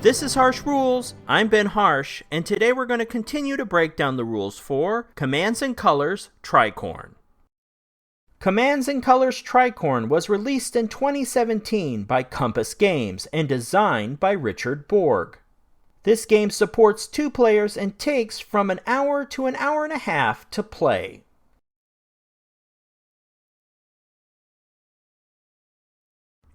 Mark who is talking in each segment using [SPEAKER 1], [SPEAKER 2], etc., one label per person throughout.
[SPEAKER 1] This is Harsh Rules. I'm Ben Harsh, and today we're going to continue to break down the rules for Commands Colors Tricorne. Commands Colors Tricorne was released in 2017 by Compass Games and designed by Richard Borg. This game supports 2 players and takes from an hour to an hour and a half to play.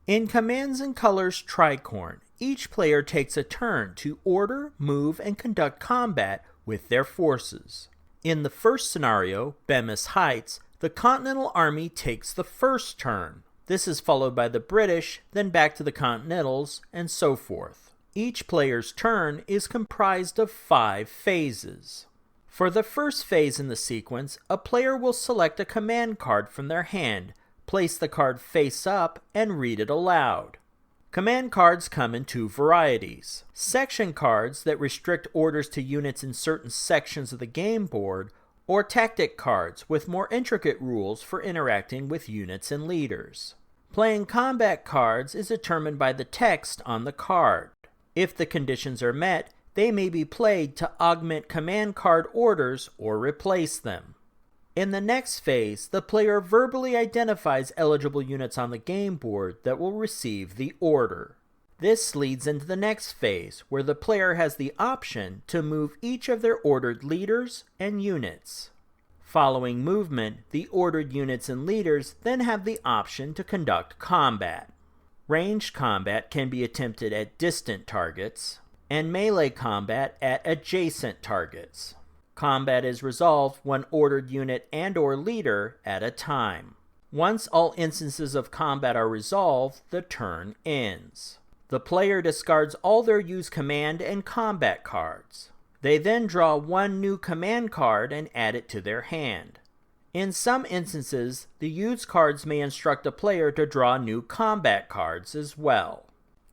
[SPEAKER 1] In Commands Colors Tricorne, each player takes a turn to order, move, and conduct combat with their forces. In the first scenario, Bemis Heights, the Continental Army takes the first turn. This is followed by the British, then back to the Continentals, and so forth. Each player's turn is comprised of 5 phases. For the first phase in the sequence, a player will select a command card from their hand, place the card face up, and read it aloud. Command cards come in 2 varieties: section cards that restrict orders to units in certain sections of the game board, or tactic cards with more intricate rules for interacting with units and leaders. Playing combat cards is determined by the text on the card. If the conditions are met, they may be played to augment command card orders or replace them. In the next phase, the player verbally identifies eligible units on the game board that will receive the order. This leads into the next phase, where the player has the option to move each of their ordered leaders and units. Following movement, the ordered units and leaders then have the option to conduct combat. Ranged combat can be attempted at distant targets, and melee combat at adjacent targets. Combat is resolved one ordered unit and/or leader at a time. Once all instances of combat are resolved, the turn ends. The player discards all their used command and combat cards. They then draw 1 new command card and add it to their hand. In some instances, the used cards may instruct a player to draw new combat cards as well.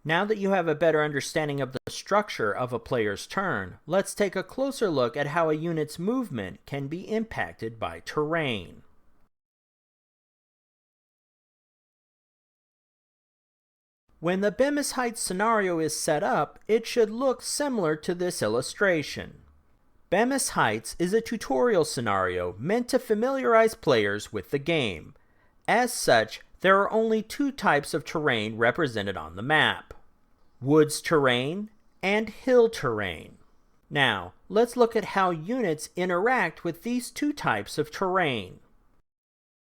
[SPEAKER 1] Now that you have a better understanding of the structure of a player's turn, let's take a closer look at how a unit's movement can be impacted by terrain. When the Bemis Heights scenario is set up, it should look similar to this illustration. Bemis Heights is a tutorial scenario meant to familiarize players with the game. As such, there are only 2 types of terrain represented on the map: woods terrain and hill terrain. Now, let's look at how units interact with these 2 types of terrain.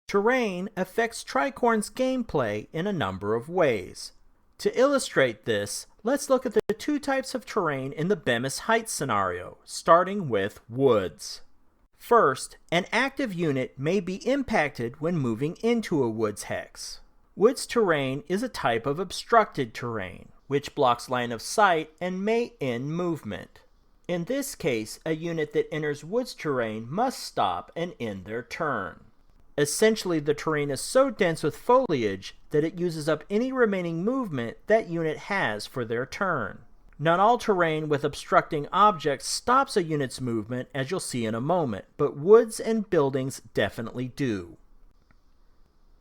[SPEAKER 1] Terrain affects Tricorne's gameplay in a number of ways. To illustrate this, let's look at the 2 types of terrain in the Bemis Heights scenario, starting with woods. First, an active unit may be impacted when moving into a woods hex. Woods terrain is a type of obstructed terrain, which blocks line of sight and may end movement. In this case, a unit that enters woods terrain must stop and end their turn. Essentially, the terrain is so dense with foliage that it uses up any remaining movement that unit has for their turn. Not all terrain with obstructing objects stops a unit's movement, as you'll see in a moment, but woods and buildings definitely do.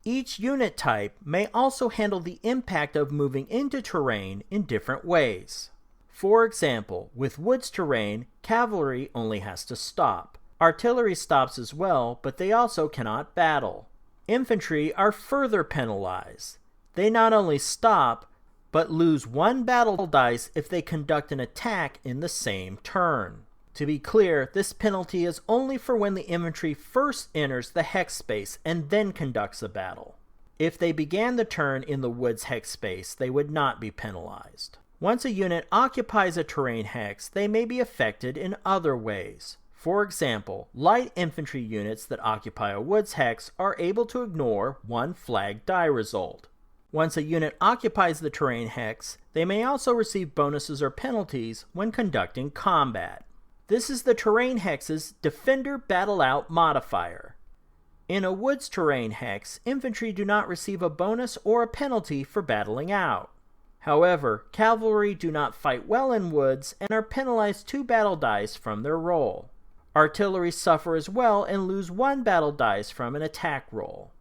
[SPEAKER 1] Each unit type may also handle the impact of moving into terrain in different ways. For example, with woods terrain, cavalry only has to stop. Artillery stops as well, but they also cannot battle. Infantry are further penalized. They not only stop, but lose 1 battle dice if they conduct an attack in the same turn. To be clear, this penalty is only for when the infantry first enters the hex space and then conducts a battle. If they began the turn in the woods hex space, they would not be penalized. Once a unit occupies a terrain hex, they may be affected in other ways. For example, light infantry units that occupy a woods hex are able to ignore 1 flag die result. Once a unit occupies the terrain hex, they may also receive bonuses or penalties when conducting combat. This is the terrain hex's Defender Battle Out modifier. In a woods terrain hex, infantry do not receive a bonus or a penalty for battling out. However, cavalry do not fight well in woods and are penalized 2 battle dice from their roll. Artillery suffer as well and lose 1 battle dice from an attack roll.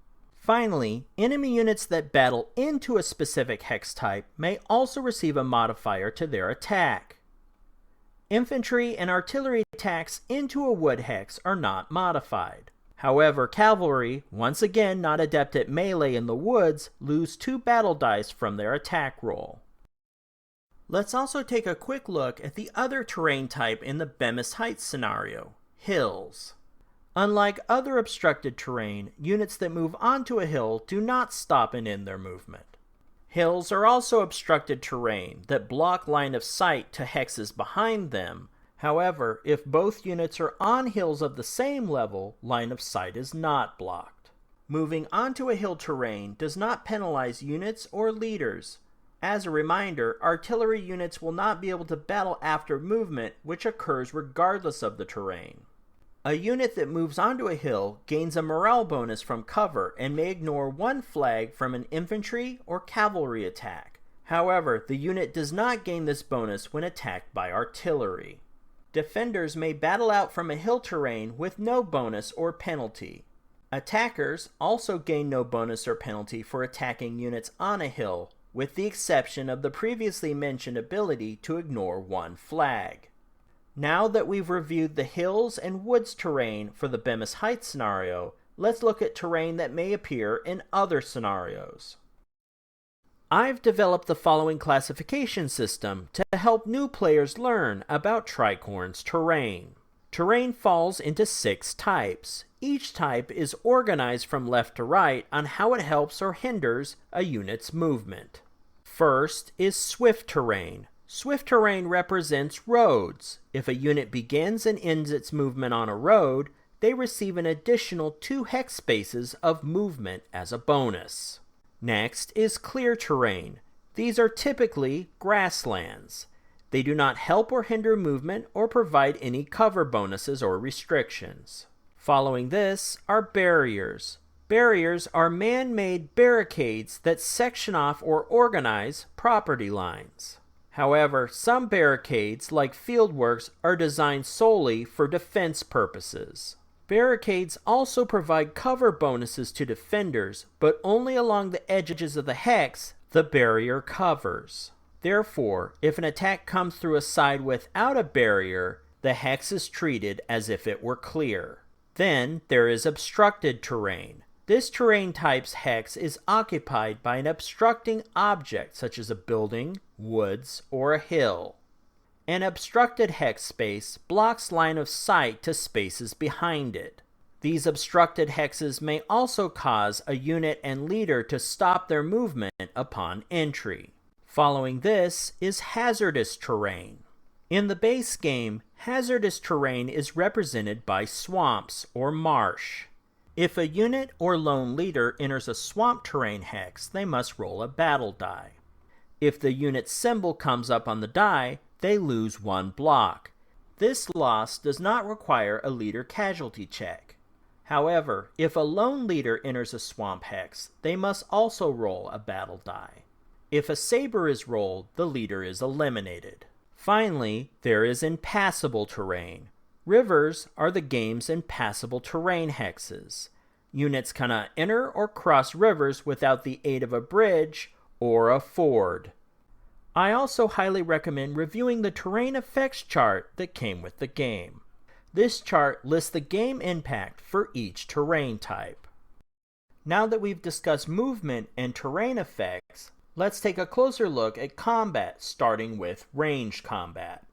[SPEAKER 1] Finally, enemy units that battle into a specific hex type may also receive a modifier to their attack. Infantry and artillery attacks into a wood hex are not modified. However, cavalry, once again not adept at melee in the woods, lose 2 battle dice from their attack roll. Let's also take a quick look at the other terrain type in the Bemis Heights scenario, hills. Unlike other obstructed terrain, units that move onto a hill do not stop and end their movement. Hills are also obstructed terrain that block line of sight to hexes behind them. However, if both units are on hills of the same level, line of sight is not blocked. Moving onto a hill terrain does not penalize units or leaders. As a reminder, artillery units will not be able to battle after movement, which occurs regardless of the terrain. A unit that moves onto a hill gains a morale bonus from cover and may ignore 1 flag from an infantry or cavalry attack. However, the unit does not gain this bonus when attacked by artillery. Defenders may battle out from a hill terrain with no bonus or penalty. Attackers also gain no bonus or penalty for attacking units on a hill, with the exception of the previously mentioned ability to ignore 1 flag. Now that we've reviewed the hills and woods terrain for the Bemis Heights scenario, let's look at terrain that may appear in other scenarios. I've developed the following classification system to help new players learn about Tricorne's terrain. Terrain falls into 6 types. Each type is organized from left to right on how it helps or hinders a unit's movement. First is swift terrain. Swift terrain represents roads. If a unit begins and ends its movement on a road, they receive an additional 2 hex spaces of movement as a bonus. Next is clear terrain. These are typically grasslands. They do not help or hinder movement or provide any cover bonuses or restrictions. Following this are barriers. Barriers are man-made barricades that section off or organize property lines. However, some barricades, like fieldworks, are designed solely for defense purposes. Barricades also provide cover bonuses to defenders, but only along the edges of the hex the barrier covers. Therefore, if an attack comes through a side without a barrier, the hex is treated as if it were clear. Then there is obstructed terrain. This terrain type's hex is occupied by an obstructing object such as a building, woods, or a hill. An obstructed hex space blocks line of sight to spaces behind it. These obstructed hexes may also cause a unit and leader to stop their movement upon entry. Following this is hazardous terrain. In the base game, hazardous terrain is represented by swamps or marsh. If a unit or lone leader enters a swamp terrain hex, they must roll a battle die. If the unit's symbol comes up on the die, they lose 1 block. This loss does not require a leader casualty check. However, if a lone leader enters a swamp hex, they must also roll a battle die. If a saber is rolled, the leader is eliminated. Finally, there is impassable terrain. Rivers are the game's impassable terrain hexes. Units cannot enter or cross rivers without the aid of a bridge or a ford. I also highly recommend reviewing the terrain effects chart that came with the game. This chart lists the game impact for each terrain type. Now that we've discussed movement and terrain effects, let's take a closer look at combat, starting with ranged combat.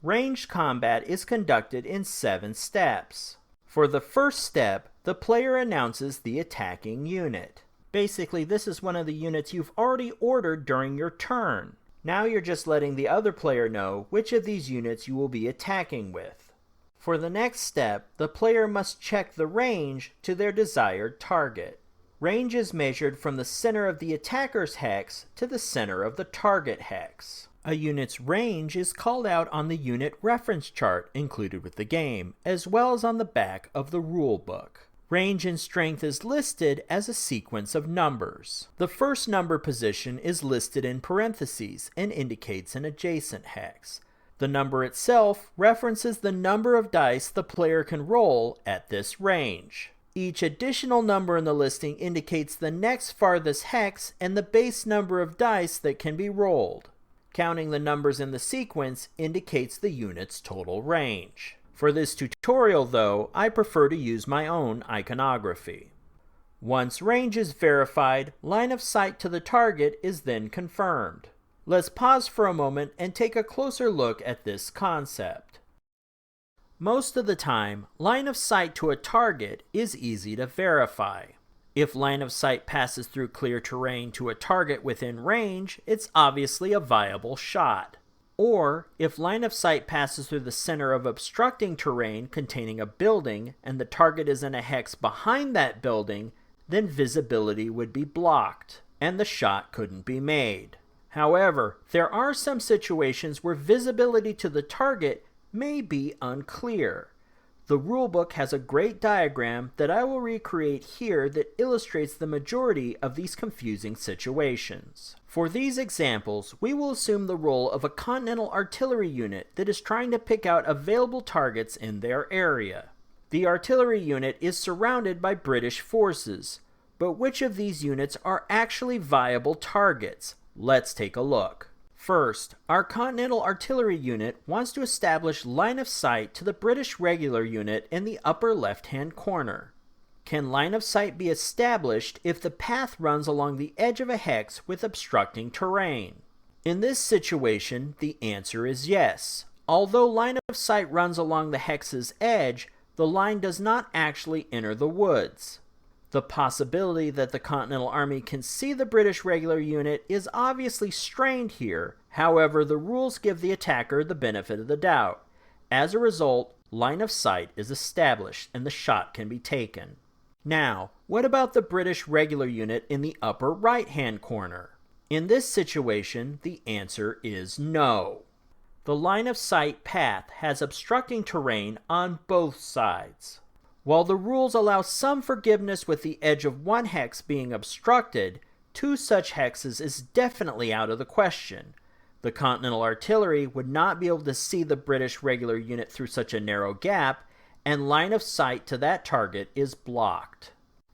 [SPEAKER 1] Ranged combat is conducted in 7 steps. For the first step, the player announces the attacking unit. Basically, this is one of the units you've already ordered during your turn. Now you're just letting the other player know which of these units you will be attacking with. For the next step, the player must check the range to their desired target. Range is measured from the center of the attacker's hex to the center of the target hex. A unit's range is called out on the unit reference chart included with the game, as well as on the back of the rule book. Range and strength is listed as a sequence of numbers. The first number position is listed in parentheses and indicates an adjacent hex. The number itself references the number of dice the player can roll at this range. Each additional number in the listing indicates the next farthest hex and the base number of dice that can be rolled. Counting the numbers in the sequence indicates the unit's total range. For this tutorial, though, I prefer to use my own iconography. Once range is verified, line of sight to the target is then confirmed. Let's pause for a moment and take a closer look at this concept. Most of the time, line of sight to a target is easy to verify. If line of sight passes through clear terrain to a target within range, it's obviously a viable shot. Or, if line of sight passes through the center of obstructing terrain containing a building and the target is in a hex behind that building, then visibility would be blocked, and the shot couldn't be made. However, there are some situations where visibility to the target may be unclear. The rulebook has a great diagram that I will recreate here that illustrates the majority of these confusing situations. For these examples, we will assume the role of a Continental artillery unit that is trying to pick out available targets in their area. The artillery unit is surrounded by British forces, but which of these units are actually viable targets? Let's take a look. First, our Continental artillery unit wants to establish line of sight to the British regular unit in the upper left-hand corner. Can line of sight be established if the path runs along the edge of a hex with obstructing terrain? In this situation, the answer is yes. Although line of sight runs along the hex's edge, the line does not actually enter the woods. The possibility that the Continental Army can see the British regular unit is obviously strained here. However, the rules give the attacker the benefit of the doubt. As a result, line of sight is established and the shot can be taken. Now, what about the British regular unit in the upper right-hand corner? In this situation, the answer is no. The line of sight path has obstructing terrain on both sides. While the rules allow some forgiveness with the edge of one hex being obstructed, two such hexes is definitely out of the question. The Continental artillery would not be able to see the British regular unit through such a narrow gap, and line of sight to that target is blocked.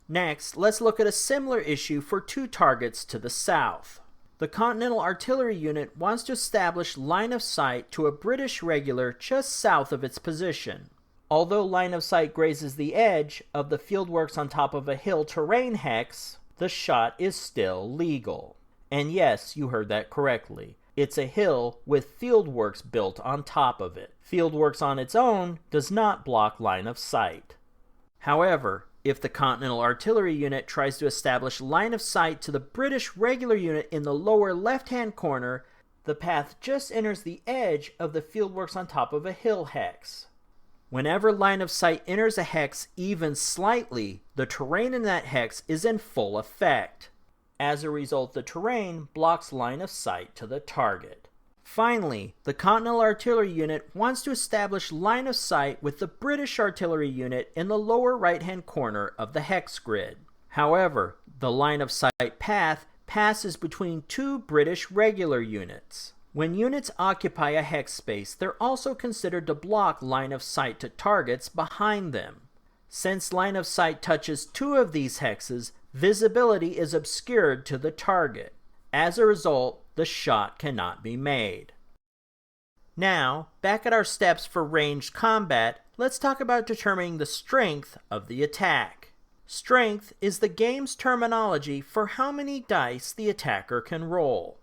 [SPEAKER 1] Next, let's look at a similar issue for two targets to the south. The Continental artillery unit wants to establish line of sight to a British regular just south of its position. Although line of sight grazes the edge of the fieldworks on top of a hill terrain hex, the shot is still legal. And yes, you heard that correctly. It's a hill with fieldworks built on top of it. Fieldworks on its own does not block line of sight. However, if the Continental artillery unit tries to establish line of sight to the British regular unit in the lower left-hand corner, the path just enters the edge of the fieldworks on top of a hill hex. Whenever line of sight enters a hex even slightly, the terrain in that hex is in full effect. As a result, the terrain blocks line of sight to the target. Finally, the Continental artillery unit wants to establish line of sight with the British artillery unit in the lower right-hand corner of the hex grid. However, the line of sight path passes between two British regular units. When units occupy a hex space, they're also considered to block line of sight to targets behind them. Since line of sight touches two of these hexes, visibility is obscured to the target. As a result, the shot cannot be made. Now, back at our steps for ranged combat, let's talk about determining the strength of the attack. Strength is the game's terminology for how many dice the attacker can roll.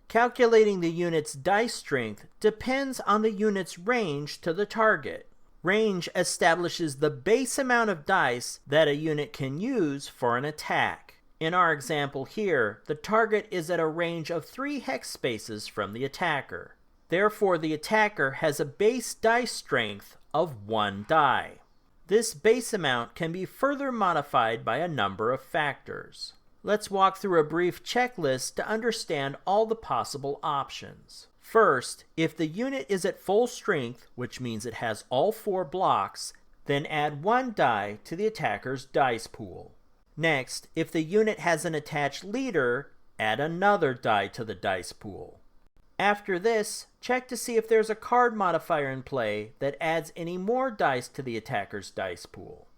[SPEAKER 1] Calculating the unit's dice strength depends on the unit's range to the target. Range establishes the base amount of dice that a unit can use for an attack. In our example here, the target is at a range of 3 hex spaces from the attacker. Therefore, the attacker has a base dice strength of 1 die. This base amount can be further modified by a number of factors. Let's walk through a brief checklist to understand all the possible options. First, if the unit is at full strength, which means it has all 4 blocks, then add 1 die to the attacker's dice pool. Next, if the unit has an attached leader, add another die to the dice pool. After this, check to see if there's a card modifier in play that adds any more dice to the attacker's dice pool.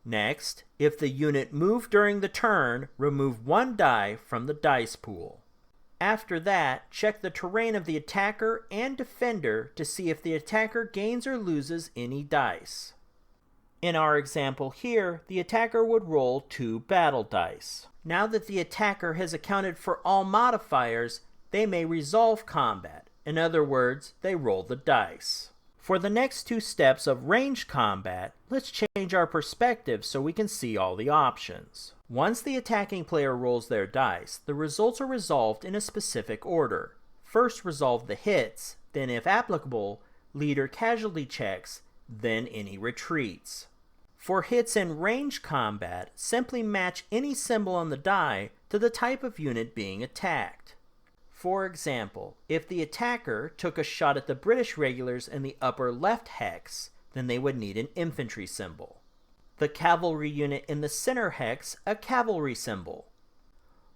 [SPEAKER 1] Next, if the unit moved during the turn, remove 1 die from the dice pool. After that, check the terrain of the attacker and defender to see if the attacker gains or loses any dice. In our example here, the attacker would roll 2 battle dice. Now that the attacker has accounted for all modifiers, they may resolve combat. In other words, they roll the dice. For the next 2 steps of ranged combat, let's change our perspective so we can see all the options. Once the attacking player rolls their dice, the results are resolved in a specific order. First resolve the hits, then if applicable, leader casualty checks, then any retreats. For hits in ranged combat, simply match any symbol on the die to the type of unit being attacked. For example, if the attacker took a shot at the British regulars in the upper left hex, then they would need an infantry symbol. The cavalry unit in the center hex, a cavalry symbol.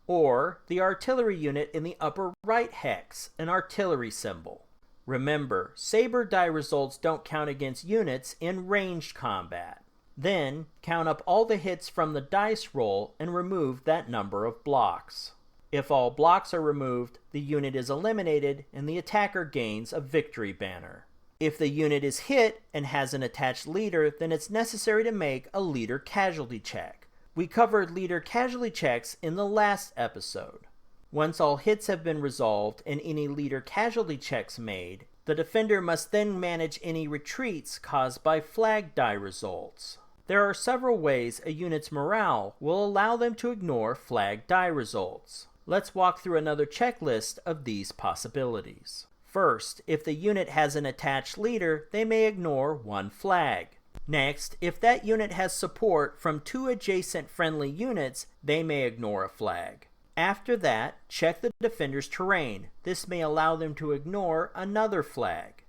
[SPEAKER 1] Or the artillery unit in the upper right hex, an artillery symbol. Remember, saber die results don't count against units in ranged combat. Then, count up all the hits from the dice roll and remove that number of blocks. If all blocks are removed, the unit is eliminated and the attacker gains a victory banner. If the unit is hit and has an attached leader, then it's necessary to make a leader casualty check. We covered leader casualty checks in the last episode. Once all hits have been resolved and any leader casualty checks made, the defender must then manage any retreats caused by flag die results. There are several ways a unit's morale will allow them to ignore flag die results. Let's walk through another checklist of these possibilities. First, if the unit has an attached leader, they may ignore 1 flag. Next, if that unit has support from 2 adjacent friendly units, they may ignore a flag. After that, check the defender's terrain. This may allow them to ignore another flag.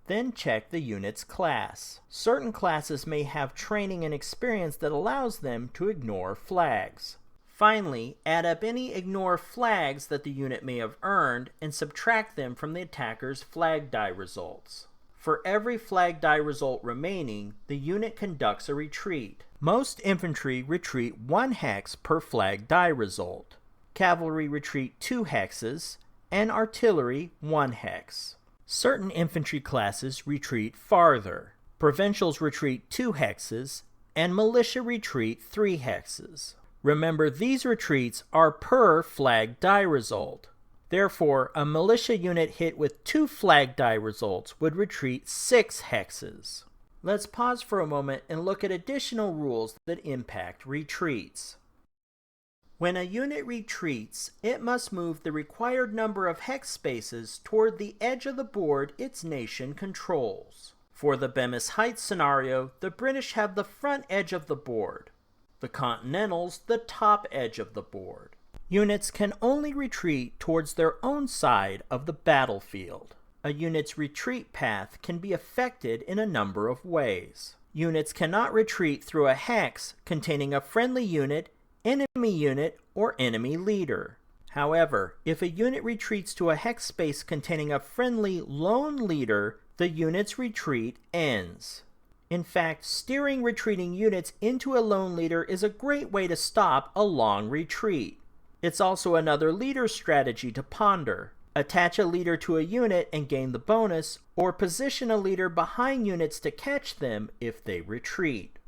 [SPEAKER 1] Then check the unit's class. Certain classes may have training and experience that allows them to ignore flags. Finally, add up any ignore flags that the unit may have earned and subtract them from the attacker's flag die results. For every flag die result remaining, the unit conducts a retreat. Most infantry retreat 1 hex per flag die result. Cavalry retreat 2 hexes, and artillery 1 hex. Certain infantry classes retreat farther. Provincials retreat 2 hexes, and militia retreat 3 hexes. Remember, these retreats are per flag die result. Therefore, a militia unit hit with 2 flag die results would retreat 6 hexes. Let's pause for a moment and look at additional rules that impact retreats. When a unit retreats, it must move the required number of hex spaces toward the edge of the board its nation controls. For the Bemis Heights scenario, the British have the front edge of the board. The Continentals, the top edge of the board. Units can only retreat towards their own side of the battlefield. A unit's retreat path can be affected in a number of ways. Units cannot retreat through a hex containing a friendly unit, enemy unit, or enemy leader. However, if a unit retreats to a hex space containing a friendly lone leader, the unit's retreat ends. In fact, steering retreating units into a lone leader is a great way to stop a long retreat. It's also another leader strategy to ponder. Attach a leader to a unit and gain the bonus, or position a leader behind units to catch them if they retreat.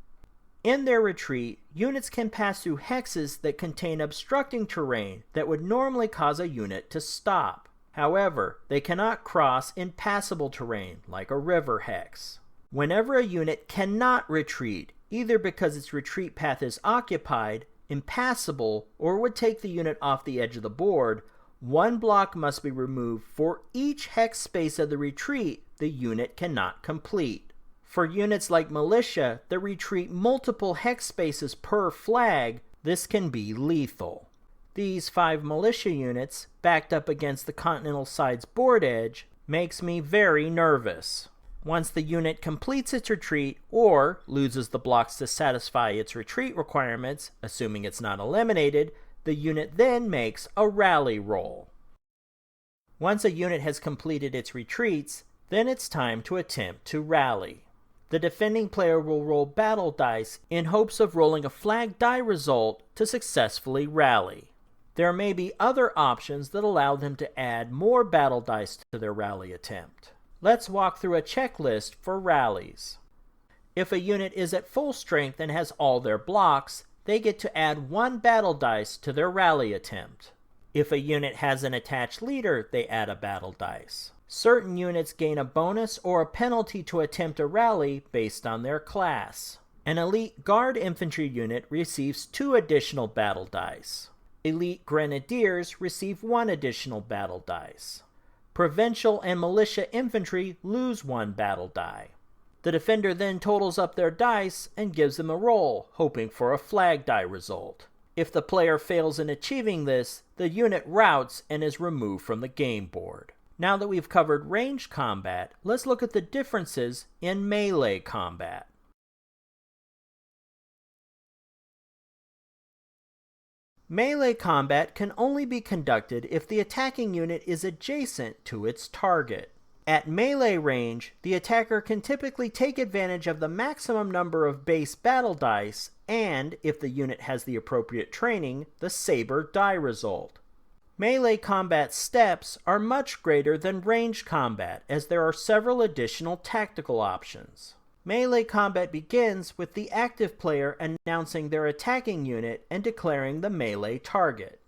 [SPEAKER 1] In their retreat, units can pass through hexes that contain obstructing terrain that would normally cause a unit to stop. However, they cannot cross impassable terrain like a river hex. Whenever a unit cannot retreat, either because its retreat path is occupied, impassable, or would take the unit off the edge of the board, 1 block must be removed for each hex space of the retreat the unit cannot complete. For units like militia that retreat multiple hex spaces per flag, this can be lethal. These 5 militia units, backed up against the Continental side's board edge, makes me very nervous. Once the unit completes its retreat or loses the blocks to satisfy its retreat requirements, assuming it's not eliminated, the unit then makes a rally roll. Once a unit has completed its retreats, then it's time to attempt to rally. The defending player will roll battle dice in hopes of rolling a flag die result to successfully rally. There may be other options that allow them to add more battle dice to their rally attempt. Let's walk through a checklist for rallies. If a unit is at full strength and has all their blocks, they get to add 1 battle dice to their rally attempt. If a unit has an attached leader, they add a battle dice. Certain units gain a bonus or a penalty to attempt a rally based on their class. An elite guard infantry unit receives 2 additional battle dice. Elite grenadiers receive 1 additional battle dice. Provincial and militia infantry lose 1 battle die. The defender then totals up their dice and gives them a roll, hoping for a flag die result. If the player fails in achieving this, the unit routs and is removed from the game board. Now that we've covered ranged combat, let's look at the differences in melee combat. Melee combat can only be conducted if the attacking unit is adjacent to its target. At melee range, the attacker can typically take advantage of the maximum number of base battle dice and, if the unit has the appropriate training, the saber die result. Melee combat steps are much greater than ranged combat, as there are several additional tactical options. Melee combat begins with the active player announcing their attacking unit and declaring the melee target.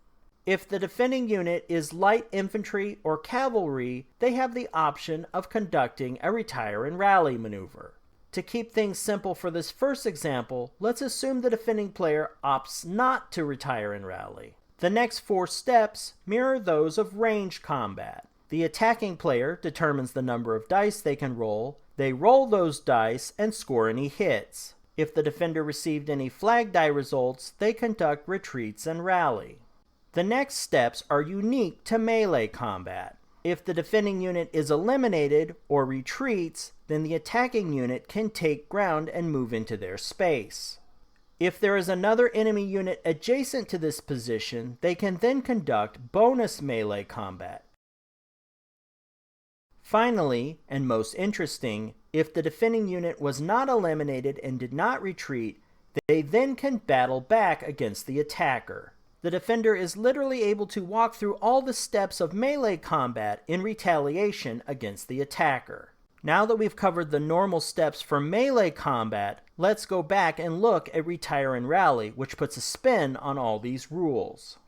[SPEAKER 1] If the defending unit is light infantry or cavalry, they have the option of conducting a retire and rally maneuver. To keep things simple for this first example, let's assume the defending player opts not to retire and rally. The next 4 steps mirror those of ranged combat. The attacking player determines the number of dice they can roll. They roll those dice and score any hits. If the defender received any flag die results, they conduct retreats and rally. The next steps are unique to melee combat. If the defending unit is eliminated or retreats, then the attacking unit can take ground and move into their space. If there is another enemy unit adjacent to this position, they can then conduct bonus melee combat. Finally, and most interesting, if the defending unit was not eliminated and did not retreat, they then can battle back against the attacker. The defender is literally able to walk through all the steps of melee combat in retaliation against the attacker. Now that we've covered the normal steps for melee combat, let's go back and look at retire and rally, which puts a spin on all these rules.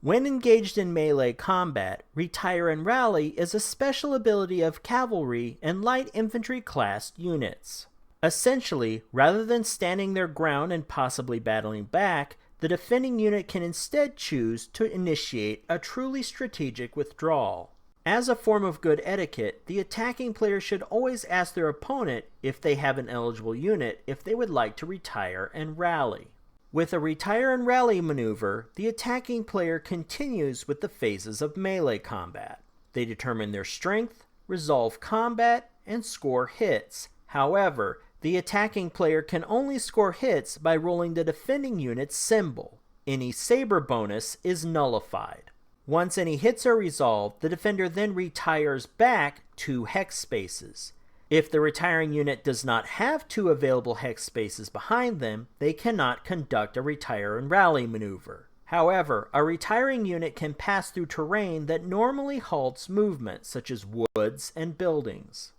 [SPEAKER 1] When engaged in melee combat, retire and rally is a special ability of cavalry and light infantry classed units. Essentially, rather than standing their ground and possibly battling back, the defending unit can instead choose to initiate a truly strategic withdrawal. As a form of good etiquette, the attacking player should always ask their opponent if they have an eligible unit if they would like to retire and rally. With a retire and rally maneuver, the attacking player continues with the phases of melee combat. They determine their strength, resolve combat, and score hits. However, the attacking player can only score hits by rolling the defending unit's symbol. Any saber bonus is nullified. Once any hits are resolved, the defender then retires back 2 hex spaces. If the retiring unit does not have 2 available hex spaces behind them, they cannot conduct a retire and rally maneuver. However, a retiring unit can pass through terrain that normally halts movement, such as woods and buildings.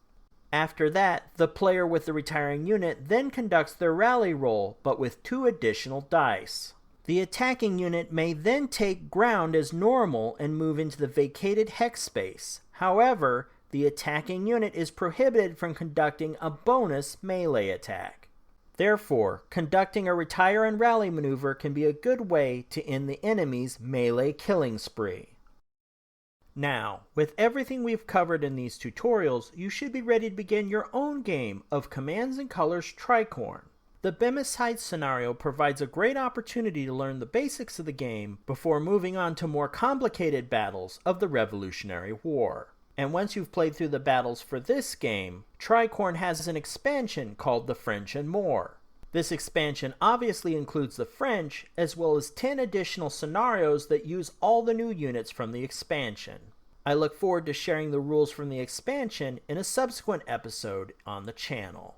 [SPEAKER 1] After that, the player with the retiring unit then conducts their rally roll, but with 2 additional dice. The attacking unit may then take ground as normal and move into the vacated hex space. However, the attacking unit is prohibited from conducting a bonus melee attack. Therefore, conducting a retire and rally maneuver can be a good way to end the enemy's melee killing spree. Now, with everything we've covered in these tutorials, you should be ready to begin your own game of Commands and Colors Tricorne. The Bemis Heights scenario provides a great opportunity to learn the basics of the game before moving on to more complicated battles of the Revolutionary War. And once you've played through the battles for this game, Tricorne has an expansion called the French and More. This expansion obviously includes the French, as well as 10 additional scenarios that use all the new units from the expansion. I look forward to sharing the rules from the expansion in a subsequent episode on the channel.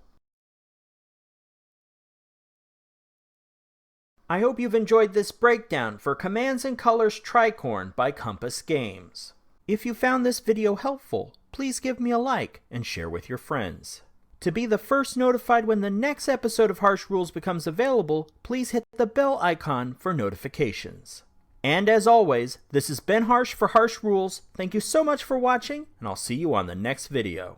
[SPEAKER 1] I hope you've enjoyed this breakdown for Commands and Colors Tricorne by Compass Games. If you found this video helpful, please give me a like and share with your friends. To be the first notified when the next episode of Harsh Rules becomes available, please hit the bell icon for notifications. And as always, this has been Harsh for Harsh Rules. Thank you so much for watching, and I'll see you on the next video.